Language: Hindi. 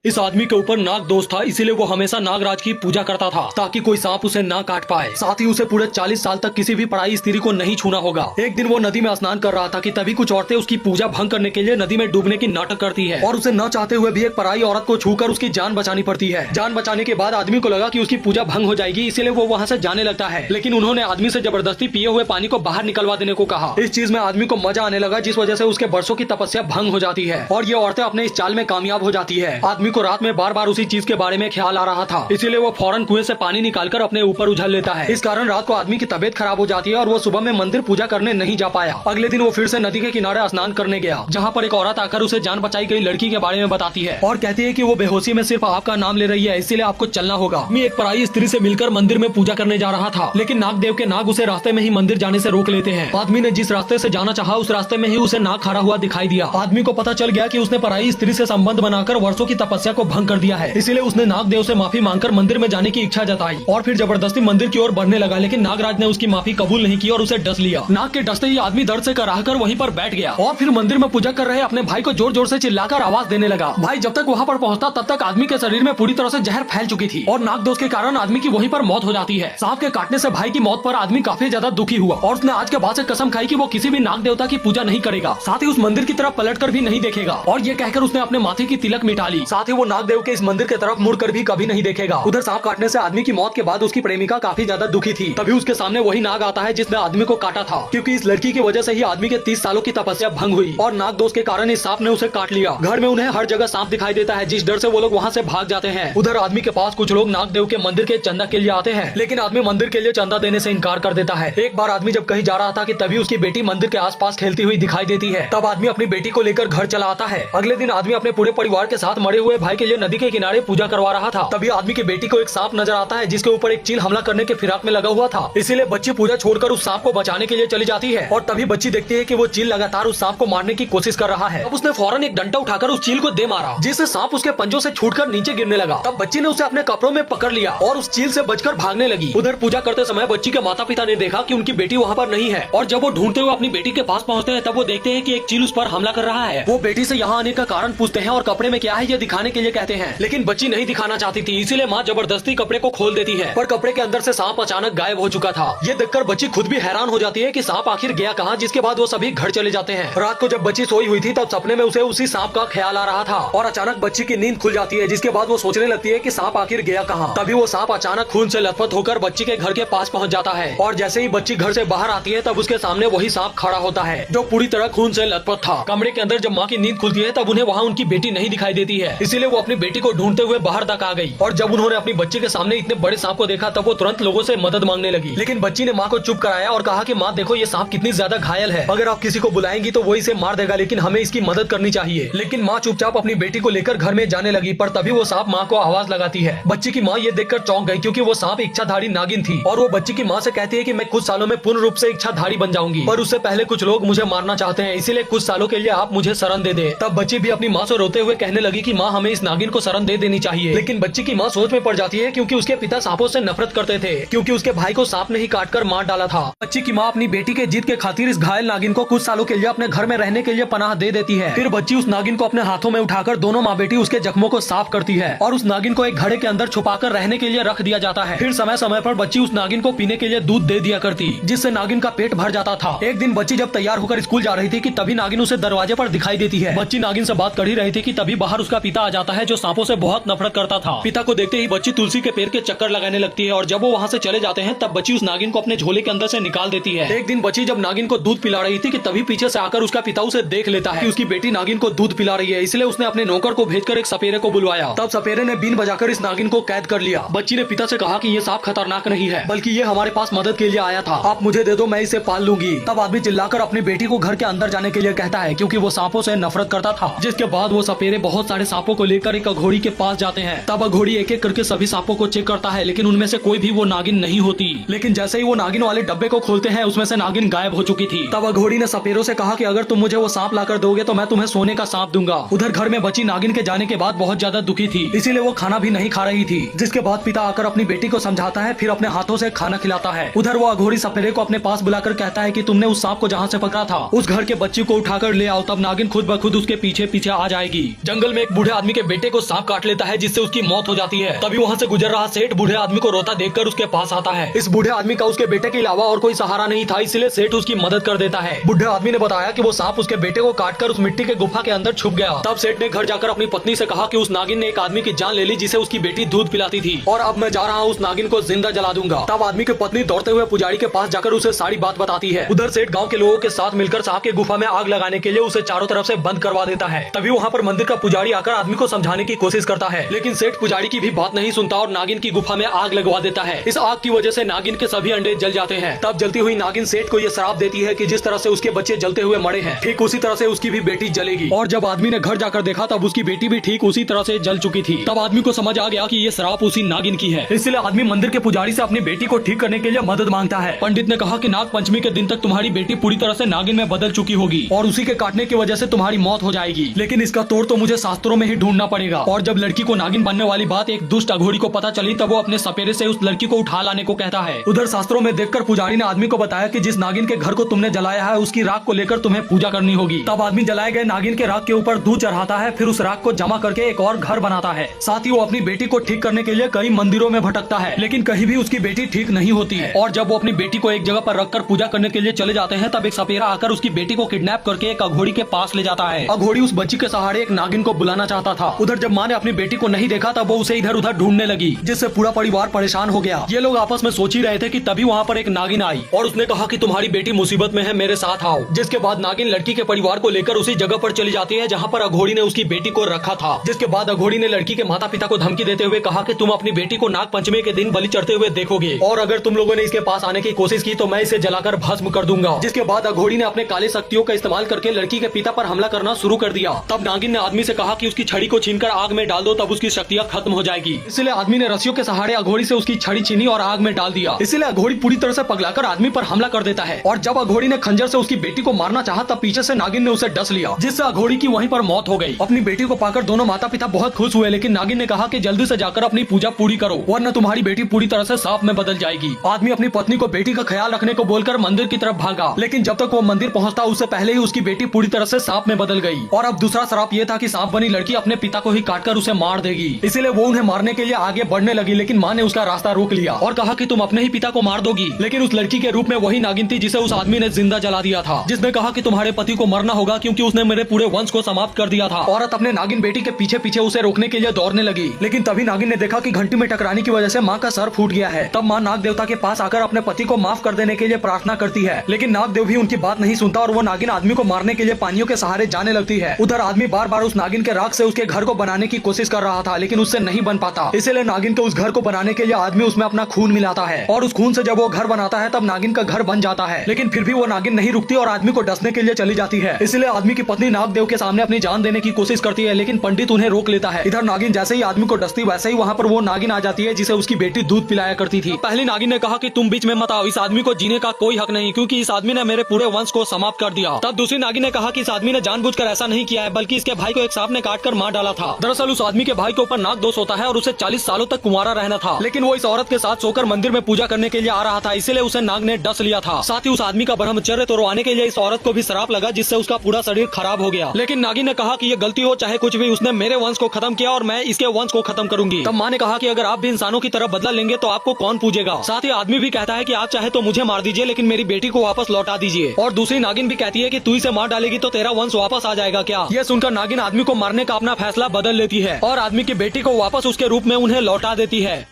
इस आदमी के ऊपर नाग दोष था, इसीलिए वो हमेशा नागराज की पूजा करता था ताकि कोई सांप उसे ना काट पाए। साथ ही उसे पूरे 40 साल तक किसी भी पराई स्त्री को नहीं छूना होगा। एक दिन वो नदी में स्नान कर रहा था कि तभी कुछ औरतें उसकी पूजा भंग करने के लिए नदी में डूबने की नाटक करती है और उसे न चाहते हुए भी एक पराई औरत को छूकर उसकी जान बचानी पड़ती है। जान बचाने के बाद आदमी को लगा कि उसकी पूजा भंग हो जाएगी, इसीलिए वो वहाँ से जाने लगता है। लेकिन उन्होंने आदमी से जबरदस्ती पिए हुए पानी को बाहर निकलवा देने को कहा। इस चीज में आदमी को मजा आने लगा, जिस वजह से उसके बरसों की तपस्या भंग हो जाती है और ये औरतें अपने इस चाल में कामयाब हो जाती है। आदमी को रात में बार बार उसी चीज के बारे में ख्याल आ रहा था, इसीलिए वो फौरन कुएं से पानी निकालकर अपने ऊपर उछल लेता है। इस कारण रात को आदमी की तबीयत खराब हो जाती है और वो सुबह में मंदिर पूजा करने नहीं जा पाया। अगले दिन वो फिर से नदी के किनारे स्नान करने गया, जहाँ पर एक औरत आकर उसे जान बचाई गई लड़की के बारे में बताती है और कहती है कि वो बेहोशी में सिर्फ आपका नाम ले रही है, इसीलिए आपको चलना होगा। मैं एक पराई स्त्री से मिलकर मंदिर में पूजा करने जा रहा था, लेकिन नागदेव के नाग उसे रास्ते में ही मंदिर जाने से रोक लेते हैं। आदमी ने जिस रास्ते से जाना चाहा उस रास्ते में ही उसे नाग खड़ा हुआ दिखाई दिया। आदमी को पता चल गया कि उसने पराई स्त्री से संबंध बनाकर वर्षों की तपस्या को भंग कर दिया है, इसीलिए उसने नागदेव से माफी मांगकर मंदिर में जाने की इच्छा जताई और फिर जबरदस्ती मंदिर की ओर बढ़ने लगा। लेकिन नागराज ने उसकी माफी कबूल नहीं की और उसे डस लिया। नाग के डसते ही आदमी दर्द से कराहकर वहीं पर बैठ गया और फिर मंदिर में पूजा कर रहे अपने भाई को जोर जोर से चिल्लाकर आवाज देने लगा। भाई जब तक वहाँ पर पहुँचता तब तक आदमी के शरीर में पूरी तरह से जहर फैल चुकी थी और नाग दोष के कारण आदमी की वहीं पर मौत हो जाती है। सांप के काटने से भाई की मौत पर आदमी काफी ज्यादा दुखी हुआ और उसने आज के बाद से कसम खाई कि वो किसी भी नाग देवता की पूजा नहीं करेगा, साथ ही उस मंदिर की तरफ पलटकर भी नहीं देखेगा। और ये कहकर उसने अपने माथे की तिलक मिटा ली, साथ ही वो नागदेव के इस मंदिर की तरफ मुड़कर भी कभी नहीं देखेगा। उधर सांप काटने से आदमी की मौत के बाद उसकी प्रेमिका काफी ज्यादा दुखी थी। तभी उसके सामने वही नाग आता है जिसने आदमी को काटा था, क्योंकि इस लड़की की वजह से ही आदमी के 30 सालों की तपस्या भंग हुई और नाग दोष के कारण इस सांप ने उसे काट लिया। घर में उन्हें हर जगह सांप दिखाई देता है, जिस डर से वो लोग वहाँ से भाग जाते हैं। उधर आदमी के पास कुछ लोग नागदेव के मंदिर के चंदा के लिए आते हैं, लेकिन आदमी मंदिर के लिए चंदा देने से इनकार कर देता है। एक बार आदमी जब कहीं जा रहा था कि तभी उसकी बेटी मंदिर के आसपास खेलती हुई दिखाई देती है। तब आदमी अपनी बेटी को लेकर घर चला आता है। अगले दिन आदमी अपने पूरे परिवार के साथ मरे हुए भाई के लिए नदी के किनारे पूजा करवा रहा था। तभी आदमी की बेटी को एक सांप नजर आता है, जिसके ऊपर एक चील हमला करने के फिराक में लगा हुआ था। इसीलिए बच्ची पूजा छोड़कर उस सांप को बचाने के लिए चली जाती है और तभी बच्ची देखती है कि वो चील लगातार उस सांप को मारने की कोशिश कर रहा है। अब उसने फौरन एक डंडा उठाकर उस चील को दे मारा, जिससे सांप उसके पंजों से छूटकर नीचे गिरने लगा। तब बच्ची ने उसे अपने कपड़ों में पकड़ लिया और उस चील से बचकर भागने लगी। उधर पूजा करते समय बच्ची के माता पिता ने देखा कि उनकी बेटी वहाँ पर नहीं है और जब वो ढूंढते हुए अपनी बेटी के पास पहुँचते हैं तब वो देखते हैं कि एक चील उस पर हमला कर रहा है। वो बेटी से यहाँ आने का कारण पूछते हैं और कपड़े में क्या है ये दिखाने के लिए कहते हैं, लेकिन बच्ची नहीं दिखाना चाहती थी, इसीलिए माँ जबरदस्ती कपड़े को खोल देती है। पर कपड़े के अंदर से सांप अचानक गायब हो चुका था। ये देखकर बच्ची खुद भी हैरान हो जाती है कि सांप आखिर गया कहाँ, जिसके बाद वो सभी घर चले जाते हैं। रात को जब बच्ची सोई हुई थी तब सपने में उसे उसी सांप का ख्याल आ रहा था और अचानक बच्ची की नींद खुल जाती है, जिसके बाद वो सोचने लगती है कि सांप आखिर गया कहाँ। तभी वो सांप अचानक खून से लथपथ होकर बच्ची के घर के पास पहुँच जाता है और जैसे ही बच्ची घर से बाहर आती है तब उसके सामने वही सांप खड़ा होता है जो पूरी तरह खून से लथपथ था। कमरे के अंदर जब माँ की नींद खुलती है तब उन्हें वहाँ उनकी बेटी नहीं दिखाई देती है, इसीलिए वो अपनी बेटी को ढूंढते हुए बाहर तक आ गई। और जब उन्होंने अपनी बच्ची के सामने इतने बड़े सांप को देखा तब वो तुरंत लोगों से मदद मांगने लगी, लेकिन बच्ची ने माँ को चुप कराया और कहा कि माँ देखो ये सांप कितनी ज्यादा घायल है, अगर आप किसी को बुलाएंगी तो वो इसे मार देगा, लेकिन हमें इसकी मदद करनी चाहिए। लेकिन माँ चुपचाप अपनी बेटी को लेकर घर में जाने लगी, पर तभी वो सांप माँ को आवाज लगाती है। बच्ची की माँ ये देखकर चौंक गई, क्योंकि वो सांप इच्छाधारी नागिन थी और वो बच्ची की माँ से कहती है कि मैं कुछ सालों में पूर्ण रूप से इच्छाधारी बन जाऊंगी, पर उससे पहले कुछ लोग मुझे मारना चाहते हैं, इसीलिए कुछ सालों के लिए आप मुझे शरण दे दे। तब बच्ची भी अपनी माँ से रोते हुए कहने लगी कि माँ हमें इस नागिन को शरण दे देनी चाहिए। लेकिन बच्ची की माँ सोच में पड़ जाती है, क्योंकि उसके पिता सांपों से नफरत करते थे, क्योंकि उसके भाई को सांप ने ही काटकर मार डाला था। बच्ची की माँ अपनी बेटी के जीत के खातिर इस घायल नागिन को कुछ सालों के लिए अपने घर में रहने के लिए पनाह दे देती है। फिर बच्ची उस नागिन को अपने हाथों में उठाकर दोनों माँ बेटी उसके जख्मों को साफ करती है और उस नागिन को एक घड़े के अंदर छुपाकर रहने के लिए रख दिया जाता है। फिर समय समय पर बच्ची उस नागिन को पीने के लिए दूध दे दिया करती, जिससे नागिन का पेट भर जाता था। एक दिन बच्ची जब तैयार होकर स्कूल जा रही थी कि तभी नागिन उसे दरवाजे पर दिखाई देती है। बच्ची नागिन से बात कर ही रही थी कि तभी बाहर उसका पिता आ जाता है, जो सांपों से बहुत नफरत करता था। पिता को देखते ही बच्ची तुलसी के पेड़ के चक्कर लगाने लगती है और जब वो वहाँ से चले जाते हैं तब बच्ची उस नागिन को अपने झोले के अंदर से निकाल देती है। एक दिन बच्ची जब नागिन को दूध पिला रही थी कि तभी पीछे से आकर उसका पिता उसे देख लेता है कि उसकी बेटी नागिन को दूध पिला रही है, इसलिए उसने अपने नौकर को भेजकर एक सपेरे को बुलवाया। तब सपेरे ने बीन बजाकर इस नागिन को कैद कर लिया। बच्ची ने पिता से कहा कि ये सांप खतरनाक नहीं है, बल्कि ये हमारे पास मदद के लिए आया था, आप मुझे दे दो, मैं इसे पाल लूंगी। तब आदमी चिल्लाकर अपनी बेटी को घर के अंदर जाने के लिए कहता है, क्योंकि वो सांपों से नफरत करता था। जिसके बाद वो सपेरे बहुत सारे सांपों को लेकर एक अघोड़ी के पास जाते हैं। तब अघोड़ी एक एक करके सभी सांपों को चेक करता है, लेकिन उनमें से कोई भी वो नागिन नहीं होती। लेकिन जैसे ही वो नागिन वाले डब्बे को खोलते हैं उसमें से नागिन गायब हो चुकी थी। तब अघोड़ी ने सपेरों से कहा कि अगर तुम मुझे वो सांप लाकर दोगे तो मैं तुम्हें सोने का सांप दूंगा। उधर घर में बची नागिन के जाने के बाद बहुत ज्यादा दुखी थी, इसीलिए वो खाना भी नहीं खा रही थी। जिसके बाद पिता आकर अपनी बेटी को समझाता है, फिर अपने हाथों से खाना खिलाता है। उधर वो अघोड़ी सपेरे को अपने पास बुलाकर कहता है कि तुमने उस सांप को जहाँ से पकड़ा था उस घर के बच्ची को उठाकर ले आओ, तब नागिन खुद ब खुद उसके पीछे पीछे आ जाएगी। जंगल में एक बूढ़े आदमी के बेटे को सांप काट लेता है, जिससे उसकी मौत हो जाती है। तभी वहाँ से गुजर रहा सेठ बूढ़े आदमी को रोता देखकर उसके पास आता है। इस बूढ़े आदमी का उसके बेटे के अलावा और कोई सहारा नहीं था, इसलिए सेठ उसकी मदद कर देता है। बूढ़े आदमी ने बताया कि वो सांप उसके बेटे को काटकर उस मिट्टी के गुफा के अंदर छुप गया। तब सेठ ने घर जाकर अपनी पत्नी से कहा कि उस नागिन ने एक आदमी की जान ले ली, जिसे उसकी बेटी दूध पिलाती थी, और अब मैं जा रहा हूँ उस नागिन को जिंदा जला दूंगा। तब आदमी की पत्नी दौड़ते हुए पुजारी के पास जाकर उसे सारी बात बताती है। उधर सेठ गाँव के लोगों के साथ मिलकर सांप के गुफा में आग लगाने के लिए उसे चारों तरफ से बंद करवा देता है। तभी वहाँ पर मंदिर का पुजारी आकर आदमी को समझाने की कोशिश करता है, लेकिन सेठ पुजारी की भी बात नहीं सुनता और नागिन की गुफा में आग लगवा देता है। इस आग की वजह से नागिन के सभी अंडे जल जाते हैं। तब जलती हुई नागिन सेठ को ये श्राप देती है कि जिस तरह से उसके बच्चे जलते हुए मरे हैं, ठीक उसी तरह से उसकी भी बेटी जलेगी। और जब आदमी ने घर जाकर देखा तब उसकी बेटी भी ठीक उसी तरह से जल चुकी थी। तब आदमी को समझ आ गया कि ये श्राप उसी नागिन की है। इसलिए आदमी मंदिर के पुजारी से अपनी बेटी को ठीक करने के लिए मदद मांगता है। पंडित ने कहा कि नाग पंचमी के दिन तक तुम्हारी बेटी पूरी तरह से नागिन में बदल चुकी होगी और उसी के काटने की वजह से तुम्हारी मौत हो जाएगी, लेकिन इसका तोड़ तो मुझे शास्त्रों में ही ढूंढना पड़ेगा। और जब लड़की को नागिन बनने वाली बात एक दुष्ट अघोरी को पता चली, तब वो अपने सपेरे से उस लड़की को उठा लाने को कहता है। उधर शास्त्रों में देखकर पुजारी ने आदमी को बताया कि जिस नागिन के घर को तुमने जलाया है उसकी राख को लेकर तुम्हें पूजा करनी होगी। तब आदमी जलाए गए नागिन के राख के ऊपर दूध चढ़ाता है, फिर उस राख को जमा करके एक और घर बनाता है। साथ ही वो अपनी बेटी को ठीक करने के लिए कई मंदिरों में भटकता है, लेकिन कहीं भी उसकी बेटी ठीक नहीं होती है। और जब वो अपनी बेटी को एक जगह पर रखकर पूजा करने के लिए चले जाते हैं, तब एक सपेरा आकर उसकी बेटी को किडनैप करके एक अघोरी के पास ले जाता है। अघोरी उस बच्ची के सहारे एक नागिन को बुलाना चाहता था। उधर जब माँ ने अपनी बेटी को नहीं देखा तब वो उसे इधर उधर ढूंढने लगी, जिससे पूरा परिवार परेशान हो गया। ये लोग आपस में सोच ही रहे थे कि तभी वहाँ पर एक नागिन आई और उसने कहा कि तुम्हारी बेटी मुसीबत में है, मेरे साथ आओ। जिसके बाद नागिन लड़की के परिवार को लेकर उसी जगह पर चली जाती है जहाँ पर अघोरी ने उसकी बेटी को रखा था। जिसके बाद अघोरी ने लड़की के माता पिता को धमकी देते हुए कहा कि तुम अपनी बेटी को नाग पंचमी के दिन बलि चढ़ते हुए देखोगे, और अगर तुम लोगों ने इसके पास आने की कोशिश की तो मैं इसे जलाकर भस्म कर दूंगा। जिसके बाद अघोरी ने अपने काले शक्तियों का इस्तेमाल करके लड़की के पिता पर हमला करना शुरू कर दिया। तब नागिन ने आदमी से कहा कि उसकी छड़ी को छीनकर आग में डाल दो, तब उसकी शक्तियाँ खत्म हो जाएगी। इसलिए आदमी ने रस्सियों के सहारे अघोरी से उसकी छड़ी छीनी और आग में डाल दिया। इसलिए अघोरी पूरी तरह से पगलाकर आदमी पर हमला कर देता है। और जब अघोरी ने खंजर से उसकी बेटी को मारना चाहा, तब पीछे से नागिन ने उसे डस लिया, जिससे अघोरी की वहीं पर मौत हो गई। अपनी बेटी को पाकर दोनों माता पिता बहुत खुश हुए, लेकिन नागिन ने कहा कि जल्दी से जाकर अपनी पूजा पूरी करो, वरना तुम्हारी बेटी पूरी तरह से सांप में बदल जाएगी। आदमी अपनी पत्नी को बेटी का ख्याल रखने को बोलकर मंदिर की तरफ भागा, लेकिन जब तक वो मंदिर पहुंचता उससे पहले ही उसकी बेटी पूरी तरह से सांप में बदल गई। और अब दूसरा श्राप ये था कि सांप बनी लड़की अपने पिता को ही काटकर उसे मार देगी। इसलिए वो उन्हें मारने के लिए आगे बढ़ने लगी, लेकिन माँ ने उसका रास्ता रोक लिया और कहा कि तुम अपने ही पिता को मार दोगी। लेकिन उस लड़की के रूप में वही नागिन थी जिसे उस आदमी ने जिंदा जला दिया था, जिसने कहा कि तुम्हारे पति को मरना होगा क्योंकि उसने मेरे पूरे वंश को समाप्त कर दिया था। औरत अपने नागिन बेटी के पीछे पीछे उसे रोकने के लिए दौड़ने लगी, लेकिन तभी नागिन ने देखा कि घंटी में टकराने की वजह से माँ का सर फूट गया है। तब माँ नाग देवता के पास आकर अपने पति को माफ कर देने के लिए प्रार्थना करती है, लेकिन नाग देव भी उनकी बात नहीं सुनता और वो नागिन आदमी को मारने के लिए पानियों के सहारे जाने लगती है। उधर आदमी बार बार उस नागिन के राख से उसके घर को बनाने की कोशिश कर रहा था, लेकिन उससे नहीं बन पाता। इसलिए नागिन के उस घर को बनाने के लिए आदमी उसमें अपना खून मिलाता है, और उस खून से जब वो घर बनाता है तब नागिन का घर बन जाता है। लेकिन फिर भी वो नागिन नहीं रुकती और आदमी को डसने के लिए चली जाती है। इसलिए आदमी की पत्नी नाग देव के सामने अपनी जान देने की कोशिश करती है, लेकिन पंडित उन्हें रोक लेता है। इधर नागिन जैसे ही आदमी को डसती वैसे ही वहाँ पर वो नागिन आ जाती है जिसे उसकी बेटी दूध पिलाया करती थी। पहली नागिन ने कहा कि तुम बीच में मत आओ, इस आदमी को जीने का कोई हक नहीं, क्योंकि इस आदमी ने मेरे पूरे वंश को समाप्त कर दिया। तब दूसरी नागिन ने कहा कि इस आदमी ने जानबूझकर ऐसा नहीं किया है, बल्कि इसके भाई को एक सांप ने काटकर मार डाला था। दरअसल उस आदमी के भाई के ऊपर नाग दोष होता है और उसे 40 सालों तक कुंवारा रहना था, लेकिन वो इस औरत के साथ सोकर मंदिर में पूजा करने के लिए आ रहा था, इसलिए उसे नाग ने डस लिया था। साथ ही उस आदमी का ब्रह्मचर्य तोड़वाने के लिए इस औरत को भी श्राप लगा, जिससे उसका पूरा शरीर खराब हो गया। लेकिन नागिन ने कहा कि ये गलती हो चाहे कुछ भी, उसने मेरे वंश को खत्म किया और मैं इसके वंश को खत्म करूंगी। तब माँ ने कहा कि अगर आप भी इंसानों की तरह बदला लेंगे तो आपको कौन पूजेगा। साथ ही आदमी भी कहता है कि आप चाहे तो मुझे मार दीजिए, लेकिन मेरी बेटी को वापस लौटा दीजिए। और दूसरी नागिन भी कहती है कि तू इसे मार डालेगी तो तेरा वंश वापस आ जाएगा क्या। यह सुनकर नागिन आदमी को मारने का अपना फैसला बदल लेती है और आदमी की बेटी को वापस उसके रूप में उन्हें लौटा देती है।